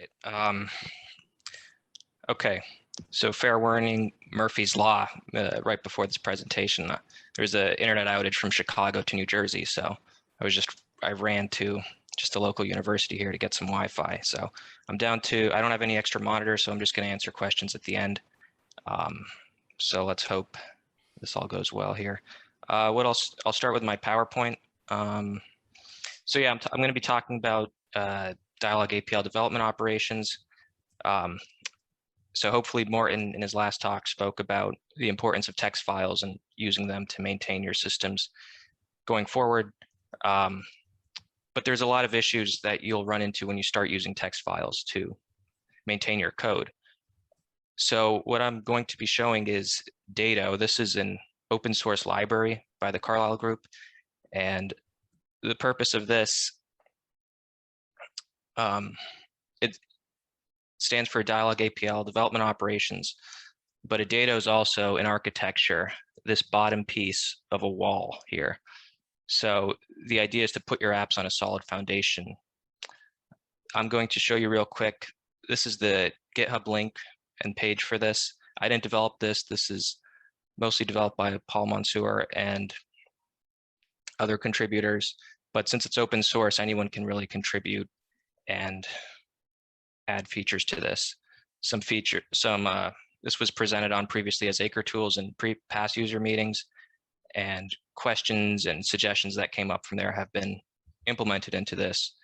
right. Okay. So fair warning, Murphy's Law, right before this presentation, there's an internet outage from Chicago to New Jersey. So I ran to just a local university here to get some Wi-Fi. So I don't have any extra monitors, so I'm just going to answer questions at the end. So let's hope this all goes well here. What else? I'll start with my PowerPoint. So yeah, I'm going to be talking about Dyalog APL development operations. So hopefully Morton in his last talk spoke about the importance of text files and using them to maintain your systems going forward. But there's a lot of issues that you'll run into when you start using text files to maintain your code. So what I'm going to be showing is Dado. This is an open source library by the Carlisle Group. And the purpose of this, it stands for Dyalog APL development operations, but a Dado is also an architecture, this bottom piece of a wall here. So the idea is to put your apps on a solid foundation. I'm going to show you real quick. This is the GitHub link and page for this. I didn't develop this. This is mostly developed by Paul Mansour and other contributors. But since it's open source, anyone can really contribute and add features to this. This was presented on previously as AcreTools in past user meetings, and questions and suggestions that came up from there have been implemented into this.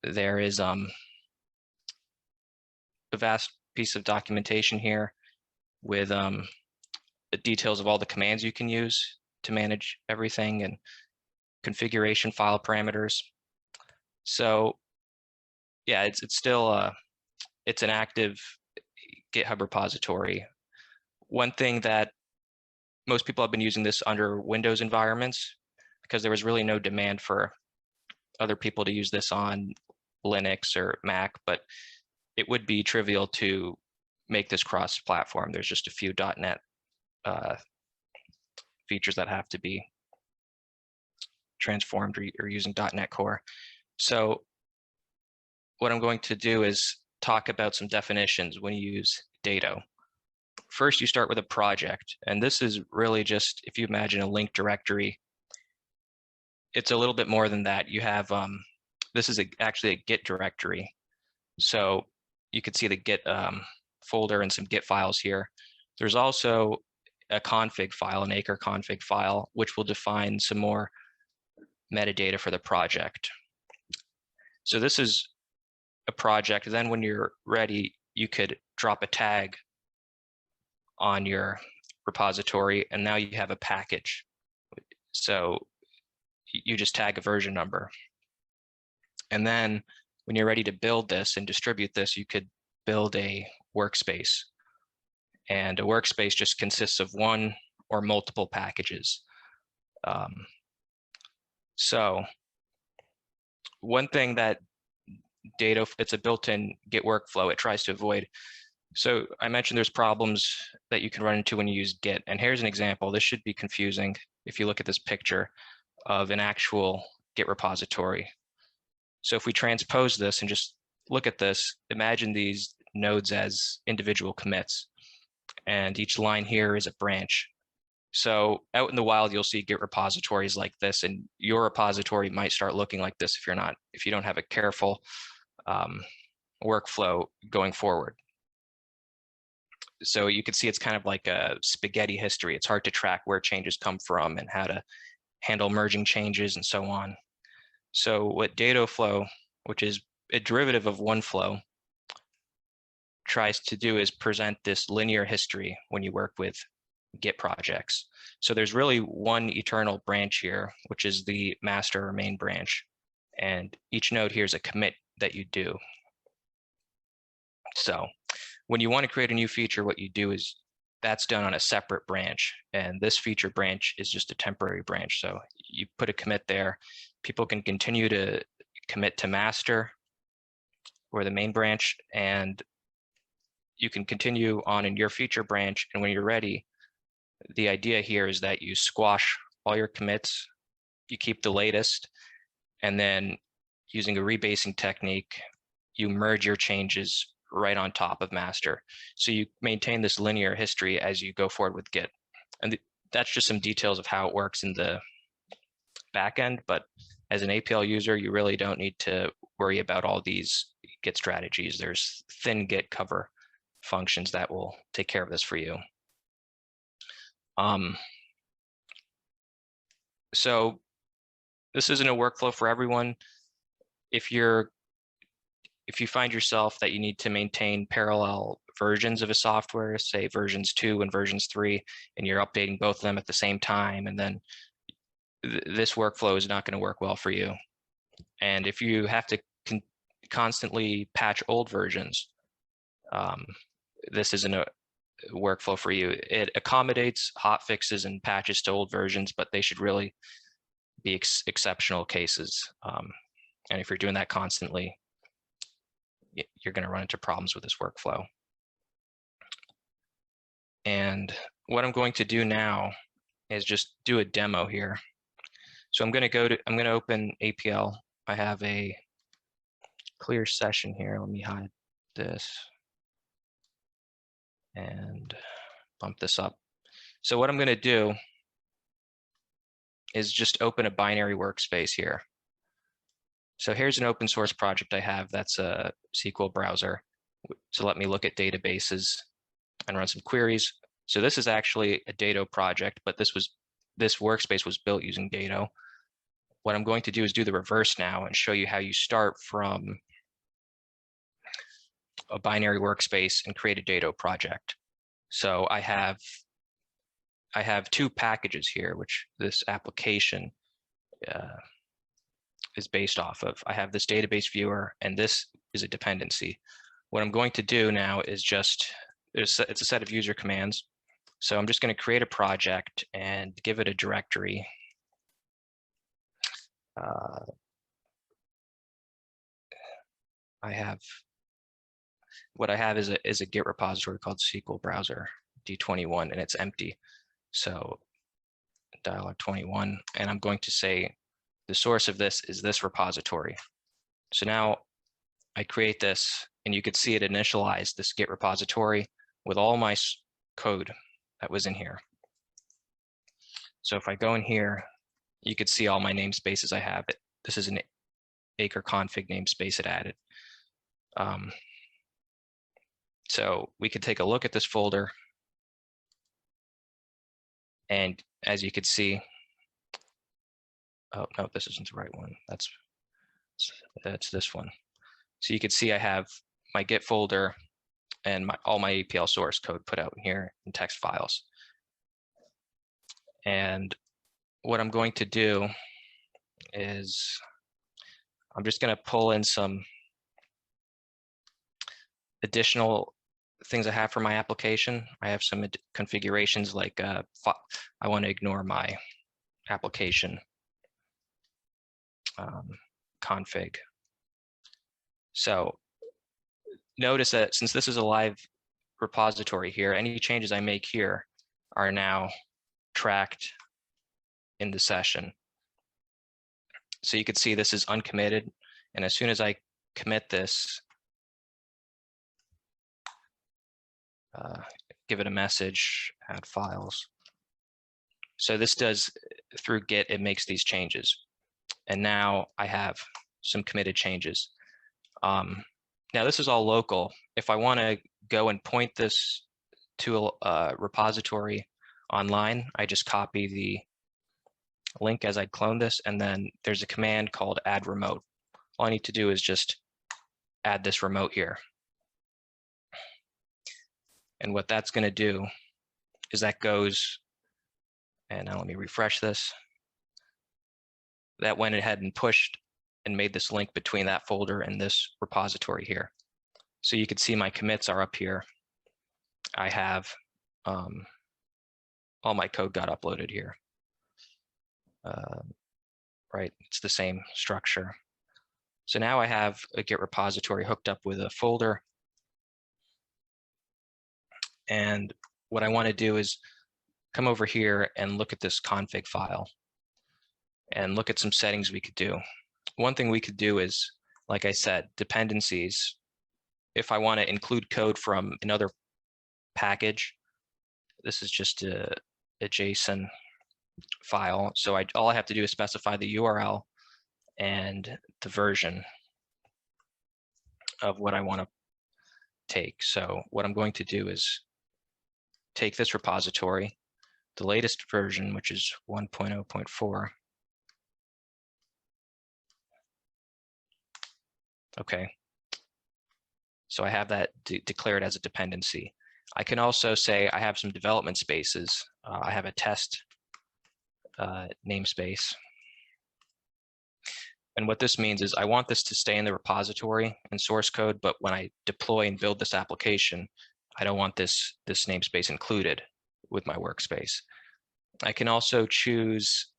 There is a vast piece of documentation here with the details of all the commands you can use to manage everything and configuration file parameters. So yeah, it's still it's an active GitHub repository. One thing that most people have been using this under Windows environments because there was really no demand for other people to use this on Linux or Mac, but it would be trivial to make this cross-platform. There's just a few .NET features that have to be transformed or using .NET Core. So what I'm going to do is talk about some definitions when you use Dado. First, you start with a project, and this is really just, if you imagine a linked directory, it's a little bit more than that. You have, this is actually a Git directory. So you can see the Git folder and some Git files here. There's also a config file, an acre config file, which will define some more metadata for the project. So this is a project. Then when you're ready, you could drop a tag on your repository, and now you have a package. So you just tag a version number. And then when you're ready to build this and distribute this, you could build a workspace. And a workspace just consists of one or multiple packages. So one thing that Dado, it's a built-in Git workflow, it tries to avoid. So I mentioned there's problems that you can run into when you use Git. And here's an example. This should be confusing if you look at this picture of an actual Git repository. So if we transpose this and just look at this, imagine these nodes as individual commits. And each line here is a branch. So out in the wild, you'll see Git repositories like this, and your repository might start looking like this if you don't have a careful workflow going forward. So you can see it's kind of like a spaghetti history. It's hard to track where changes come from and how to handle merging changes and so on. So what Dataflow, which is a derivative of OneFlow, tries to do is present this linear history when you work with Git projects. So there's really one eternal branch here, which is the master or main branch. And each node here is a commit that you do. So when you want to create a new feature, what you do is that's done on a separate branch. And this feature branch is just a temporary branch. So you put a commit there. People can continue to commit to master or the main branch, and you can continue on in your feature branch. And when you're ready, the idea here is that you squash all your commits, you keep the latest, and then using a rebasing technique, you merge your changes right on top of master. So you maintain this linear history as you go forward with Git. And that's just some details of how it works in the backend, but as an APL user, you really don't need to worry about all these Git strategies. There's thin Git cover functions that will take care of this for you. So this isn't a workflow for everyone. If you find yourself that you need to maintain parallel versions of a software, say versions 2 and versions 3, and you're updating both of them at the same time, and then this workflow is not going to work well for you. And if you have to constantly patch old versions, this isn't a workflow for you. It accommodates hot fixes and patches to old versions, but they should really be exceptional cases. And if you're doing that constantly, you're going to run into problems with this workflow. And what I'm going to do now is just do a demo here. So I'm going to open APL. I have a clear session here. Let me hide this and bump this up. So what I'm going to do is just open a binary workspace here. So here's an open source project I have that's a SQL browser. So let me look at databases and run some queries. So this is actually a Dado project, but this workspace was built using Dado. What I'm going to do is do the reverse now and show you how you start from a binary workspace and create a Dado project. So I have 2 packages here, which this application is based off of. I have this database viewer, and this is a dependency. What I'm going to do now is it's a set of user commands. So I'm just going to create a project and give it a directory. What I have is a Git repository called SQL Browser D21, and it's empty. So Dyalog 21, and I'm going to say the source of this is this repository. So now I create this, and you could see it initialize this Git repository with all my code that was in here. So if I go in here, you could see all my namespaces I have. This is an Acre config namespace it added. So we could take a look at this folder, and as you could see, oh no, this isn't the right one. That's this one. So you can see I have my Git folder and all my APL source code put out in here in text files. And what I'm going to do is I'm just going to pull in some additional things I have for my application. I have some configurations like I want to ignore my application config. So notice that since this is a live repository here, any changes I make here are now tracked in the session. So you can see this is uncommitted, and as soon as I commit this, give it a message, add files. So this does, through Git, it makes these changes. And now I have some committed changes. Now this is all local. If I want to go and point this to a repository online, I just copy the link as I clone this, and then there's a command called add remote. All I need to do is just add this remote here. And what that's going to do is that goes, and now let me refresh this. That went ahead and pushed and made this link between that folder and this repository here. So you can see my commits are up here. I have all my code got uploaded here. Right, it's the same structure. So now I have a Git repository hooked up with a folder. And what I want to do is come over here and look at this config file and look at some settings we could do. One thing we could do is, like I said, dependencies, if I want to include code from another package, this is just a JSON file. So all I have to do is specify the URL and the version of what I want to take. So what I'm going to do is take this repository, the latest version, which is 1.0.4. Okay. So I have that declared as a dependency. I can also say I have some development spaces. I have a test namespace. And what this means is I want this to stay in the repository and source code, but when I deploy and build this application, I don't want this namespace included with my workspace. I can also choose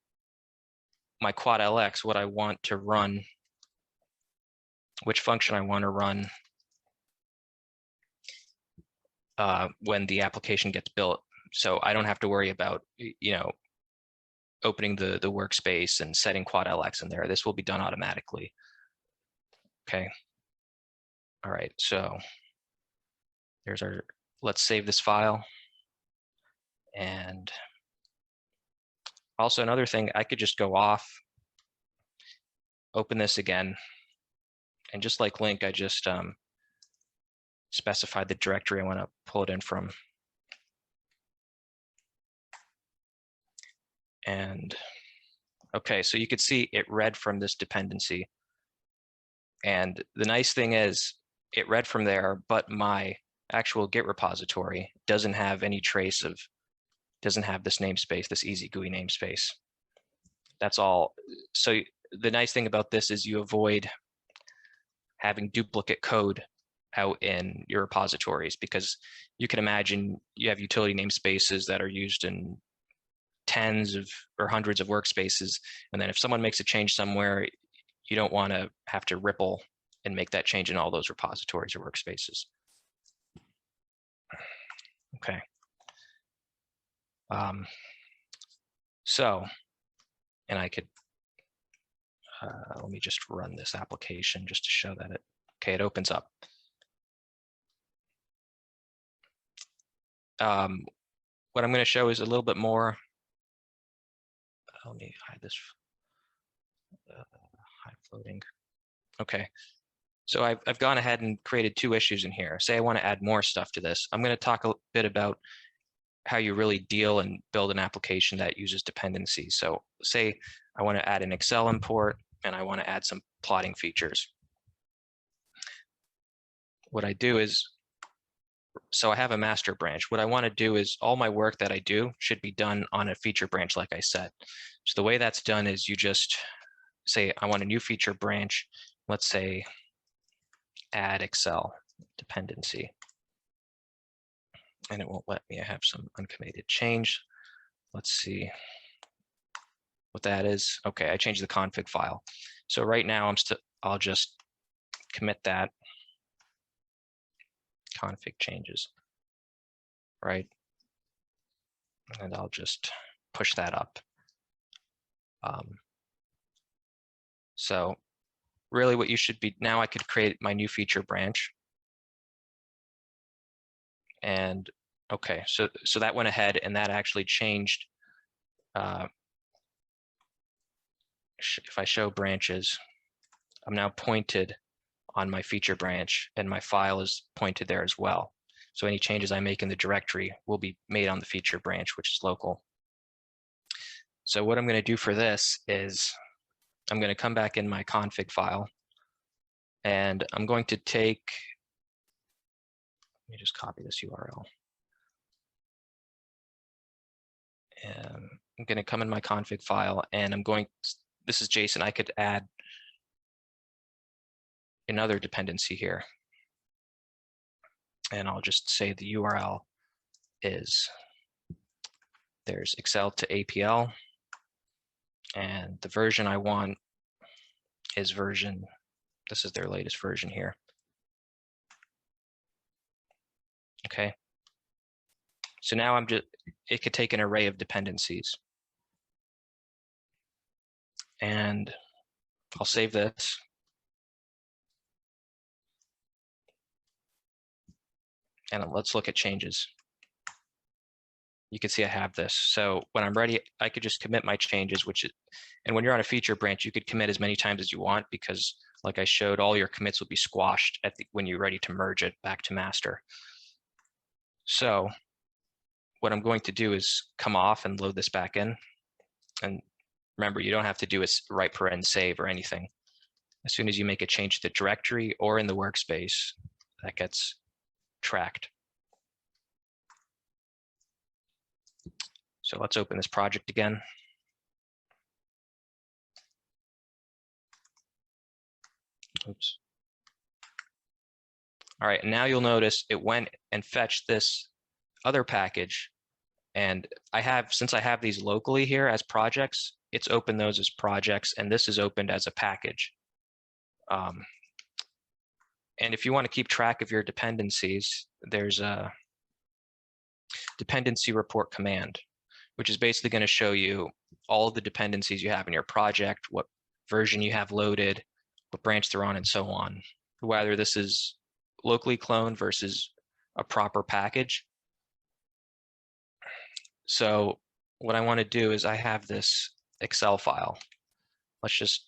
my quad LX, what I want to run, which function I want to run when the application gets built. So I don't have to worry about, opening the workspace and setting quad LX in there. This will be done automatically. Okay. All right. So there's our, let's save this file. And also another thing, I could just go off, open this again. And just like Link, I just specified the directory I want to pull it in from. And okay, so you could see it read from this dependency. And the nice thing is it read from there, but my actual Git repository doesn't have any trace of, doesn't have this namespace, this easy GUI namespace. That's all. So the nice thing about this is you avoid having duplicate code out in your repositories, because you can imagine you have utility namespaces that are used in tens of or hundreds of workspaces. And then if someone makes a change somewhere, you don't want to have to ripple and make that change in all those repositories or workspaces. Okay. So, and I could, let me just run this application just to show that it opens up. What I'm going to show is a little bit more. Let me hide this. Hide floating. Okay. So I've gone ahead and created 2 issues in here. Say I want to add more stuff to this. I'm going to talk a bit about how you really deal and build an application that uses dependencies. So say I want to add an Excel import and I want to add some plotting features. What I do is, so I have a master branch. What I want to do is all my work that I do should be done on a feature branch, like I said. So the way that's done is you just say, I want a new feature branch. Let's say add Excel dependency. And it won't let me. I have some uncommitted change. Let's see what that is. Okay, I changed the config file. So right now I'll just commit that config changes, right? And I'll just push that up. So really what you should be, now I could create my new feature branch. And okay, so that went ahead and that actually changed. If I show branches, I'm now pointed on my feature branch and my file is pointed there as well. So any changes I make in the directory will be made on the feature branch, which is local. So what I'm going to do for this is I'm going to come back in my config file and I'm going to take, let me just copy this URL. And I'm going to come in my config file and I'm going, this is JSON, I could add another dependency here. And I'll just say the URL is, there's Excel to APL. And the version I want is version, this is their latest version here. Okay. So now it could take an array of dependencies. And I'll save this. And let's look at changes. You can see I have this. So when I'm ready, I could just commit my changes, and when you're on a feature branch, you could commit as many times as you want, because like I showed, all your commits will be squashed when you're ready to merge it back to master. So what I'm going to do is come off and load this back in. And remember, you don't have to do a write paren save or anything. As soon as you make a change to the directory or in the workspace, that gets tracked. So let's open this project again. Oops. All right, and now you'll notice it went and fetched this other package. And since I have these locally here as projects, it's opened those as projects, and this is opened as a package. And if you want to keep track of your dependencies, there's a Dependency Report command, which is basically going to show you all of the dependencies you have in your project, what version you have loaded, what branch they're on, and so on, whether this is locally cloned versus a proper package. So what I want to do is I have this Excel file. Let's just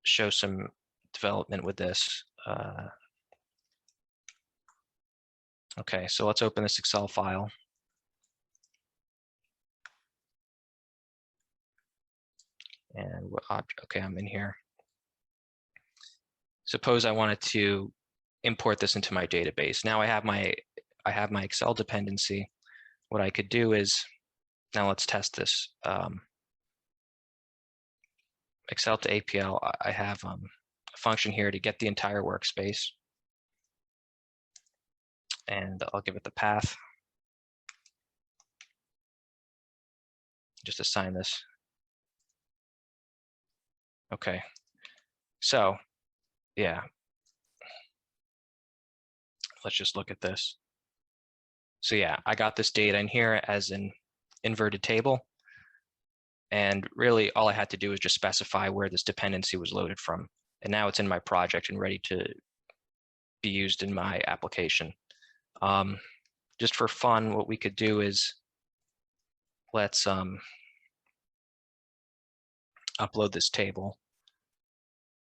show some development with this. Okay, so let's open this Excel file. And okay, I'm in here. Suppose I wanted to import this into my database. Now I have my Excel dependency. What I could do is, now let's test this. Excel to APL, I have a function here to get the entire workspace. And I'll give it the path. Just assign this. Okay, so yeah, let's just look at this. So yeah, I got this data in here as an inverted table. And really all I had to do was just specify where this dependency was loaded from. And now it's in my project and ready to be used in my application. Just for fun, what we could do is let's upload this table.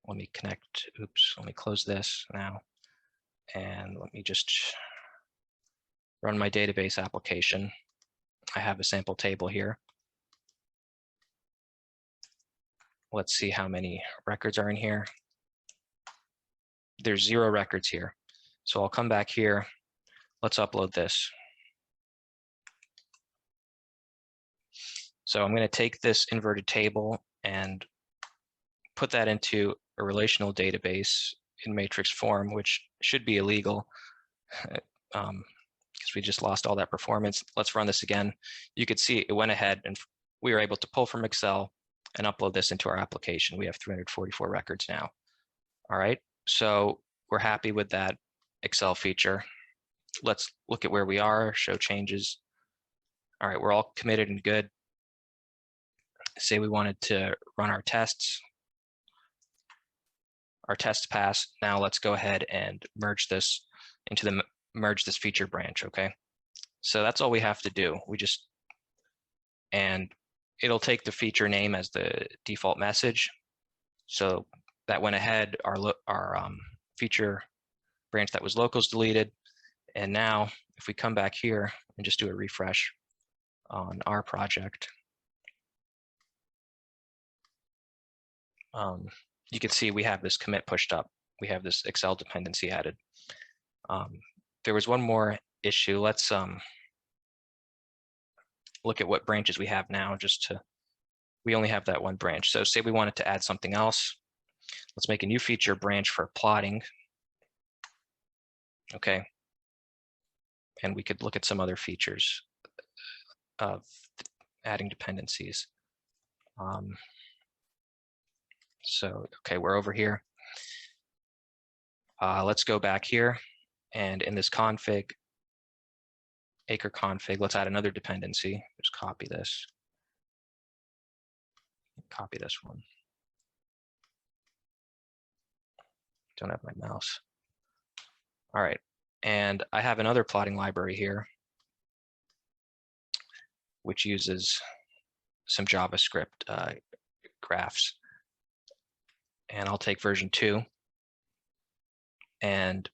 Let me connect, oops, let me close this now. And let me just run my database application. I have a sample table here. Let's see how many records are in here. There's 0 records here. So I'll come back here. Let's upload this. So I'm going to take this inverted table and put that into a relational database in matrix form, which should be illegal because we just lost all that performance. Let's run this again. You could see it went ahead and we were able to pull from Excel and upload this into our application. We have 344 records now. All right, so we're happy with that Excel feature. Let's look at where we are, show changes. All right, we're all committed and good. Say we wanted to run our tests. Our tests pass. Now let's go ahead and merge this into merge this feature branch, okay? So that's all we have to do. And it'll take the feature name as the default message. So that went ahead, our feature branch that was local is deleted. And now if we come back here and just do a refresh on our project, you can see we have this commit pushed up. We have this Excel dependency added. There was one more issue. Let's look at what branches we have now. We only have that one branch. So say we wanted to add something else. Let's make a new feature branch for plotting. Okay. And we could look at some other features of adding dependencies. So, okay, we're over here. Let's go back here. And in this config, acre config, let's add another dependency. Just copy this. Copy this one. Don't have my mouse. All right, And I have another plotting library here, which uses some JavaScript graphs. And I'll take version 2. And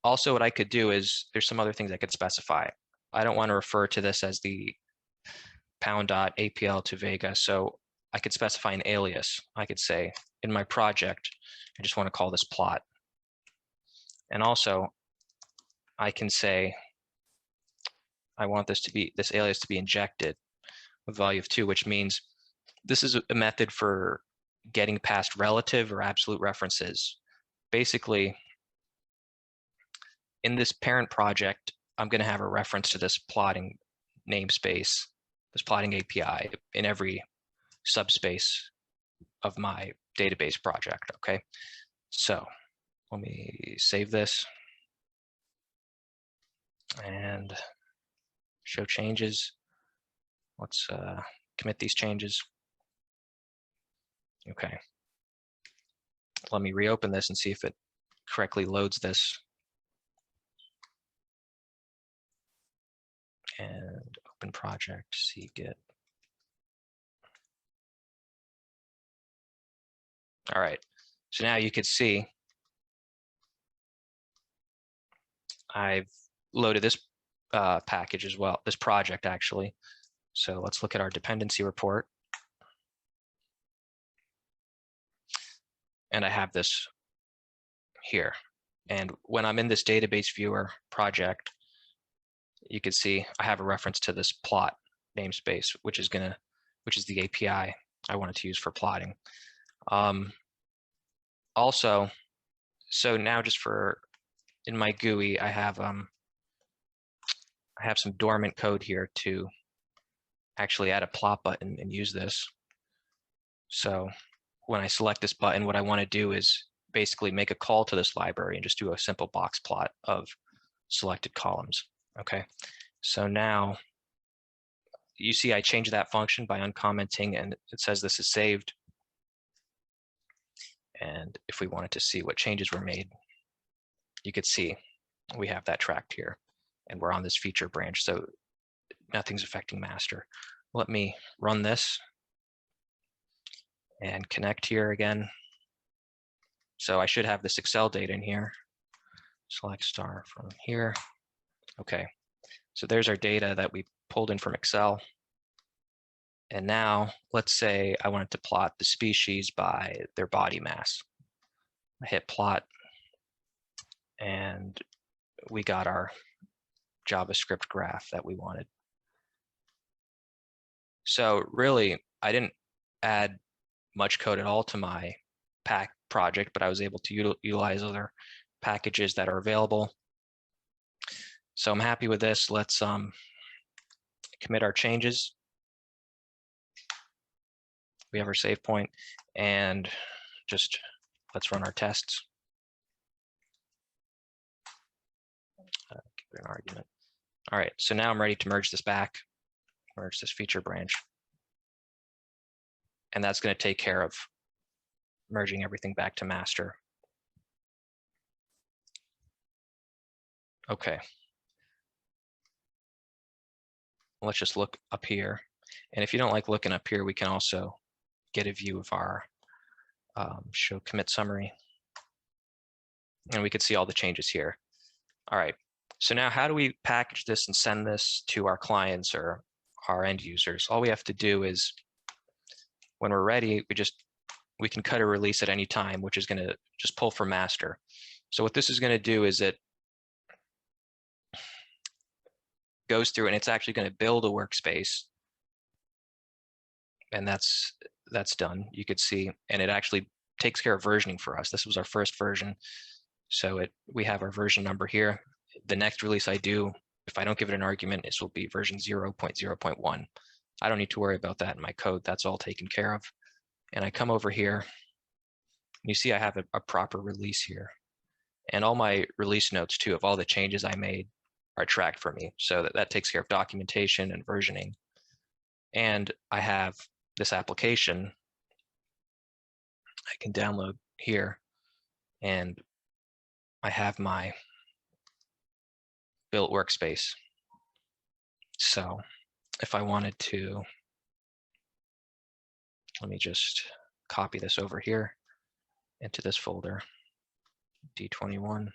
also what I could do is there's some other things I could specify. I don't want to refer to this as the pound.apl to Vega. So I could specify an alias. I could say in my project, I just want to call this plot. And also I can say, I want this alias to be injected with value of 2, which means this is a method for getting past relative or absolute references. Basically, in this parent project, I'm going to have a reference to this plotting namespace, this plotting API in every subspace of my database project. Okay, so let me save this and show changes. Let's commit these changes. Okay, let me reopen this and see if it correctly loads this. And open project, cgit. All right, so now you could see I've loaded this package as well, this project actually. So let's look at our dependency report. And I have this here. And when I'm in this database viewer project, you can see I have a reference to this plot namespace, which is the API I wanted to use for plotting. Also, so now just in my GUI, I have some dormant code here to actually add a plot button and use this. So when I select this button, what I want to do is basically make a call to this library and just do a simple box plot of selected columns. Okay, so now you see I changed that function by uncommenting, and it says this is saved. And if we wanted to see what changes were made, you could see we have that tracked here, and we're on this feature branch, so nothing's affecting master. Let me run this and connect here again. So I should have this Excel data in here. Select star from here. Okay, so there's our data that we pulled in from Excel. And now let's say I wanted to plot the species by their body mass. I hit plot, and we got our JavaScript graph that we wanted. So really, I didn't add much code at all to my project, but I was able to utilize other packages that are available. So I'm happy with this. Let's commit our changes. We have our save point, and just let's run our tests. Give it an argument. All right, so now I'm ready to merge this back, merge this feature branch. And that's going to take care of merging everything back to master. Okay. Let's just look up here. And if you don't like looking up here, we can also get a view of our show commit summary. And we can see all the changes here. All right. So now how do we package this and send this to our clients or our end users? All we have to do is, when we're ready, we can cut a release at any time, which is going to just pull from master. So what this is going to do is it goes through and it's actually going to build a workspace. And that's done. You could see, and it actually takes care of versioning for us. This was our first version. So we have our version number here. The next release I do, if I don't give it an argument, this will be version 0.0.1. I don't need to worry about that in my code. That's all taken care of. And I come over here, and you see I have a proper release here. And all my release notes too of all the changes I made are tracked for me. So that takes care of documentation and versioning. And I have this application I can download here. And I have my built workspace. So if I wanted to, let me just copy this over here into this folder, D21. And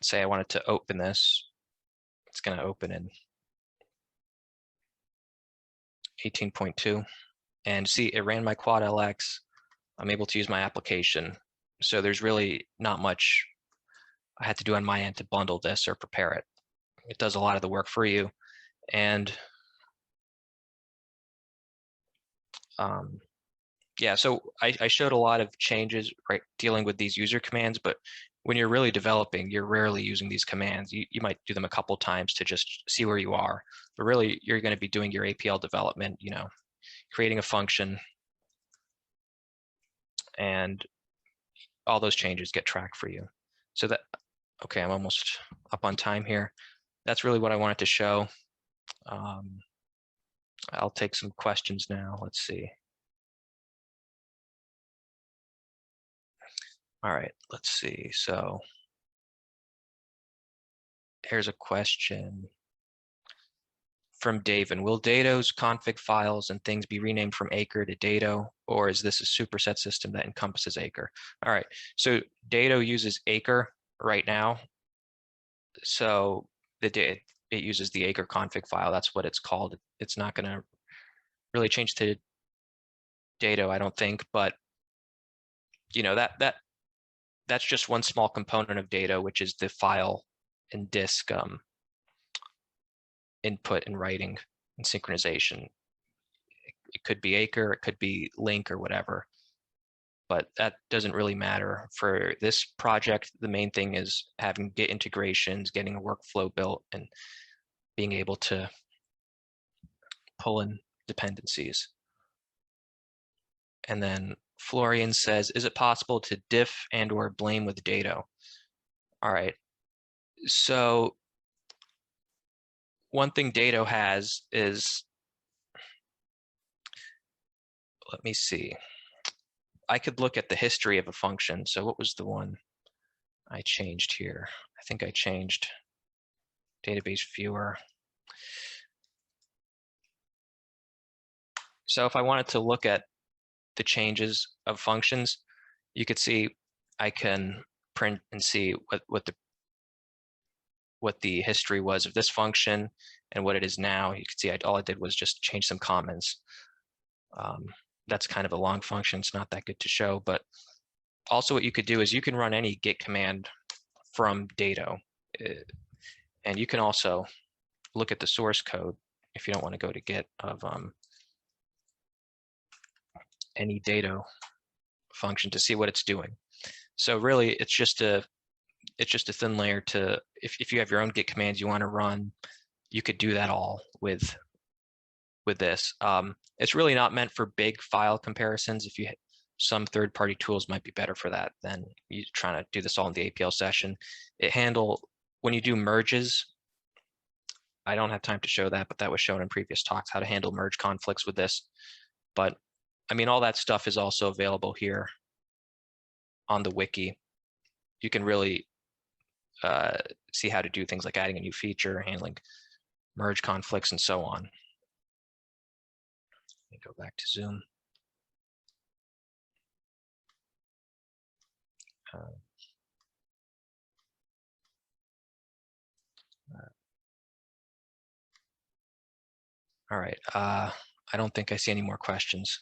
say I wanted to open this. It's going to open in 18.2. And see, it ran my quad LX. I'm able to use my application. So there's really not much I had to do on my end to bundle this or prepare it. It does a lot of the work for you. And yeah, so I showed a lot of changes, right, dealing with these user commands, but when you're really developing, you're rarely using these commands. You might do them a couple times to just see where you are, but really you're going to be doing your APL development, you know, creating a function, and all those changes get tracked for you. So that, okay, I'm almost up on time here. That's really what I wanted to show. I'll take some questions now. Let's see. All right, let's see. So here's a question from David. Will Dado's config files and things be renamed from Acre to Dado, or is this a superset system that encompasses Acre? All right, so Dado uses Acre right now. So it uses the Acre config file. That's what it's called. It's not going to really change to Dado, I don't think, but you know, that's just one small component of Dado, which is the file and disk input and writing and synchronization. It could be Acre, it could be Link or whatever, but that doesn't really matter. For this project, the main thing is having Git integrations, getting a workflow built, and being able to pull in dependencies. And then Florian says, is it possible to diff and or blame with Dado? All right, so one thing Dado has is, let me see. I could look at the history of a function. So what was the one I changed here? I think I changed database viewer. So if I wanted to look at the changes of functions, you could see I can print and see what the history was of this function and what it is now. You can see all I did was just change some comments. That's kind of a long function. It's not that good to show, but also what you could do is you can run any Git command from Dado. And you can also look at the source code if you don't want to go to Git of any Dado function to see what it's doing. So really, it's just a thin layer to, if you have your own Git commands you want to run, you could do that all with this. It's really not meant for big file comparisons. If you some third-party tools might be better for that than you trying to do this all in the APL session. When you do merges, I don't have time to show that, but that was shown in previous talks, how to handle merge conflicts with this. But I mean, all that stuff is also available here on the wiki. You can really see how to do things like adding a new feature, handling merge conflicts, and so on. Let me go back to Zoom. All right, I don't think I see any more questions.